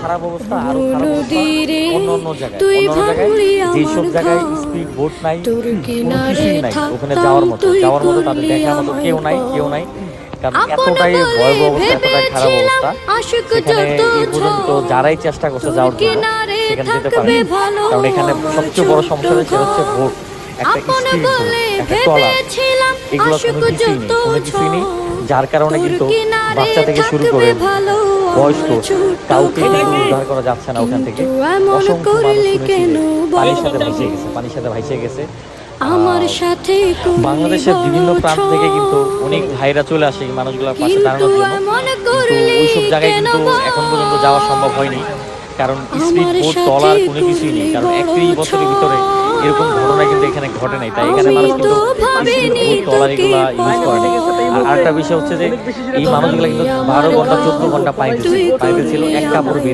খারাপ অবস্থা, আরো খারাপ অবস্থা অন্য অন্য জায়গায়। অন্য অন্য জায়গায় যেসব জায়গায় স্পিড বোট নাই, কোনো কিছুই নাই ওখানে যাওয়ার মতো তাদের দেখার মতো কেউ নাই। কারণ এতটাই ভয়াবহ অবস্থা, এতটাই খারাপ অবস্থা, সেখানে এই পর্যন্ত যারাই চেষ্টা করছে যাওয়ার জন্য সেখানে যেতে পারে। কারণ এখানে সবচেয়ে বড় সমস্যা সেটা হচ্ছে বোট, একটা স্পিড বোট, একটা ট্রলার, এগুলো কোনো কিছুই নেই। যার কারণে কিন্তু বাচ্চা থেকে শুরু করে বয়স্ক কাউকে কিন্তু উদ্ধার করা যাচ্ছে না ওখান থেকে। অসংখ্য মানুষ শুনেছি পানির সাথে ভাইসে গেছে। বাংলাদেশের বিভিন্ন প্রান্ত থেকে কিন্তু অনেক ভাইরা চলে আসে এই মানুষগুলোর পাশে দাঁড়ানোর জন্য, কিন্তু ওইসব জায়গায় কিন্তু এখন পর্যন্ত যাওয়া সম্ভব হয়নি। কারণ স্পিড বোট ট্রলার কোনো কিছুই নেই। কারণ 31 বছরের ভিতরে এরকম ঘটনা কিন্তু এখানে ঘটে নাই, তাই এখানে মানুষ কিন্তু স্পিড বোট ট্রলার এগুলা ইউজ করে না। আর আরেকটা বিষয় হচ্ছে যে এই মানুষগুলা কিন্তু 12 ঘন্টা 14 ঘন্টা পানিতে ছিল, এক কাপড় বের